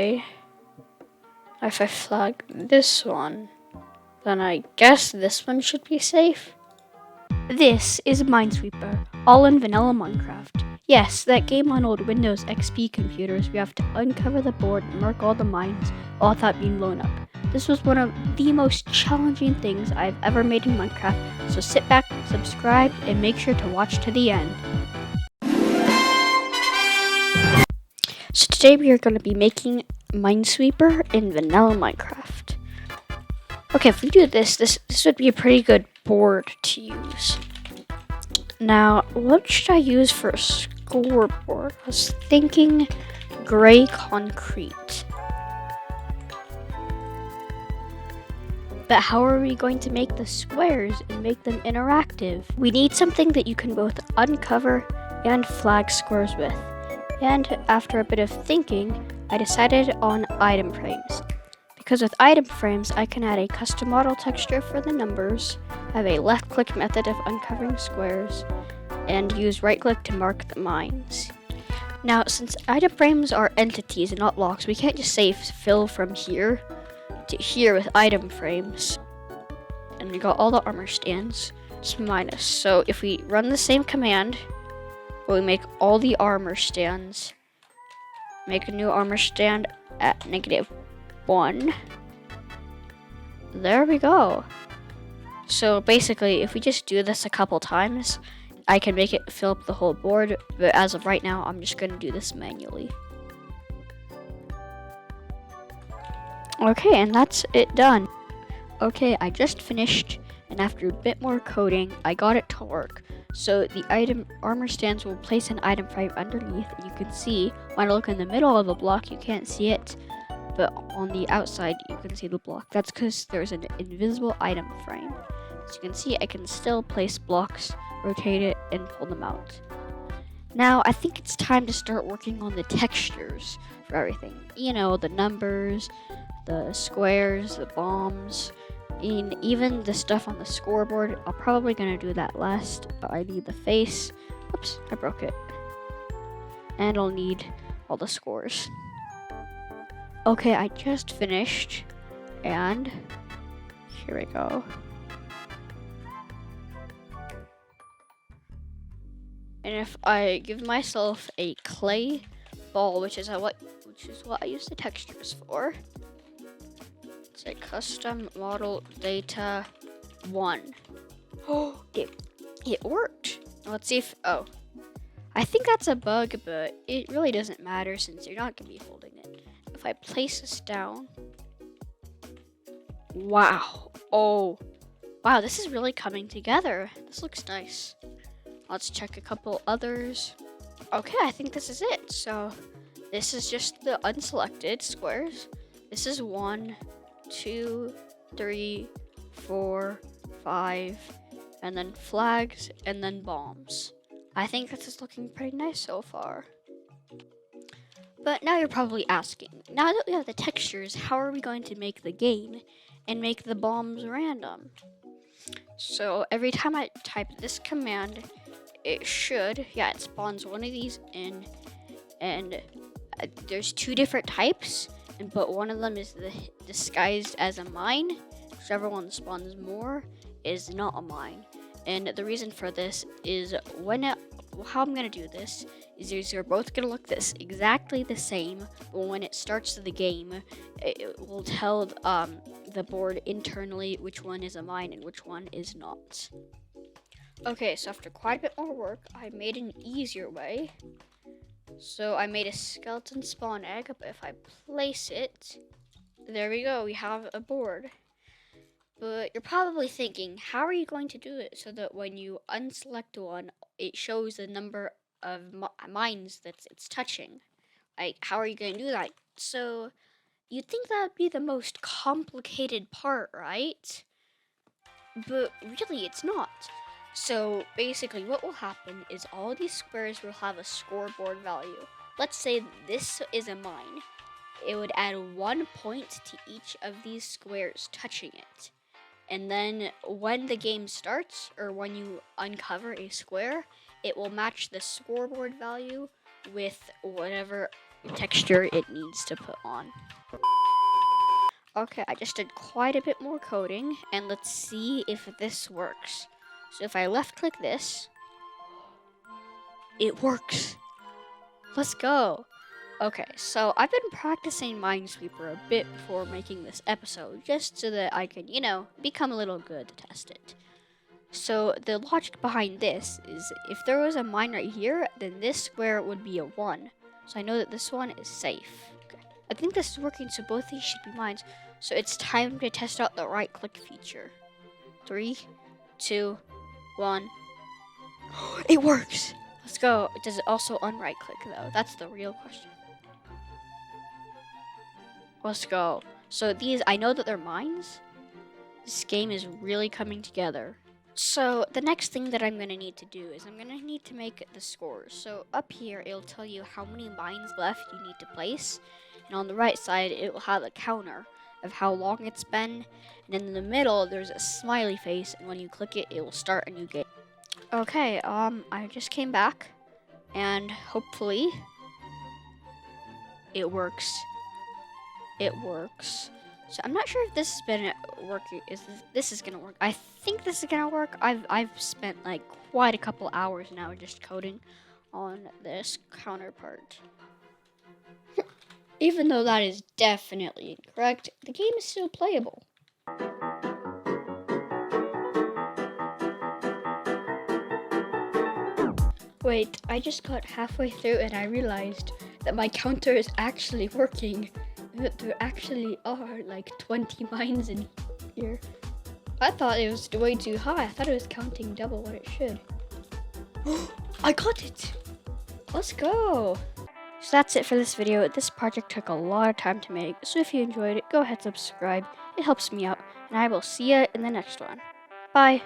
Okay. If I flag this one, then I guess this one should be safe. This is Minesweeper, all in vanilla Minecraft. Yes, that game on old Windows XP computers, we have to uncover the board and mark all the mines all without being blown up. This was one of the most challenging things I've ever made in Minecraft, so sit back, subscribe, and make sure to watch to the end. So today we are going to be making Minesweeper in vanilla Minecraft. Okay, if we do this would be a pretty good board to use. Now, what should I use for a scoreboard? I was thinking gray concrete. But how are we going to make the squares and make them interactive? We need something that you can both uncover and flag squares with. And after a bit of thinking, I decided on item frames. Because with item frames, I can add a custom model texture for the numbers, have a left-click method of uncovering squares, and use right-click to mark the mines. Now, since item frames are entities and not blocks, we can't just say fill from here to here with item frames. And we got all the armor stands, just minus. So if we run the same command, we make all the armor stands, make a new armor stand at -1. There we go. So basically, if we just do this a couple times, I can make it fill up the whole board, but as of right now, I'm just going to do this manually. Okay, and that's it done. Okay, I just finished, and after a bit more coding, I got it to work. So the item armor stands will place an item frame underneath, and you can see, when I look in the middle of a block, you can't see it, but on the outside, you can see the block. That's because there's an invisible item frame. As you can see, I can still place blocks, rotate it, and pull them out. Now, I think it's time to start working on the textures for everything. You know, the numbers, the squares, the bombs, and even the stuff on the scoreboard. I'm probably going to do that last, but I need the face. Oops, I broke it. And I'll need all the scores. Okay, I just finished, and here we go. And if I give myself a clay ball, which is what I use the textures for. It's a custom model data 1. Oh, it worked. Let's see if I think that's a bug, but it really doesn't matter since you're not gonna be holding it. If I place this down, wow. Oh, wow, this is really coming together. This looks nice. Let's check a couple others. Okay, I think this is it. So this is just the unselected squares. This is 1, 2, 3, 4, 5, and then flags, and then bombs. I think this is looking pretty nice so far. But now you're probably asking, now that we have the textures, how are we going to make the game and make the bombs random? So every time I type this command, it spawns one of these in, and there's 2 different types, but one of them is disguised as a mine. Whichever one spawns more is not a mine. And the reason for this is how I'm gonna do this is these are both gonna look exactly the same, but when it starts the game, it will tell the board internally which one is a mine and which one is not. Okay, so after quite a bit more work, I made an easier way. So I made a skeleton spawn egg, but if I place it, there we go, we have a board. But you're probably thinking, how are you going to do it so that when you unselect one, it shows the number of mines that it's touching? Like, how are you going to do that? So you'd think that would be the most complicated part, right? But really, it's not. So basically what will happen is all these squares will have a scoreboard value. Let's say this is a mine. It would add 1 point to each of these squares touching it. And then when the game starts, or when you uncover a square, it will match the scoreboard value with whatever texture it needs to put on. Okay, I just did quite a bit more coding, and let's see if this works. So if I left click this, it works. Let's go. Okay, so I've been practicing Minesweeper a bit before making this episode, just so that I can, become a little good to test it. So the logic behind this is if there was a mine right here, then this square would be a 1. So I know that this one is safe. Okay. I think this is working, so both these should be mines. So it's time to test out the right click feature. 3, 2, 1. It works! Let's go. Does it also unright click though? That's the real question. Let's go. So these, I know that they're mines. This game is really coming together. So the next thing that I'm going to need to do is I'm going to need to make the scores. So up here, it'll tell you how many mines left you need to place. And on the right side, it will have a counter of how long it's been. And in the middle, there's a smiley face. And when you click it, it will start a new game. Okay, I just came back. And hopefully, it works. It works. So I'm not sure if this has been working. This is gonna work? I think this is gonna work. I've spent like quite a couple hours now just coding on this counterpart. Even though that is definitely incorrect, the game is still playable. Wait, I just got halfway through and I realized that my counter is actually working. There actually are like 20 mines in here. I thought it was way too high. I thought it was counting double what it should. I got it! Let's go! So that's it for this video. This project took a lot of time to make, so if you enjoyed it, go ahead and subscribe. It helps me out, and I will see you in the next one. Bye!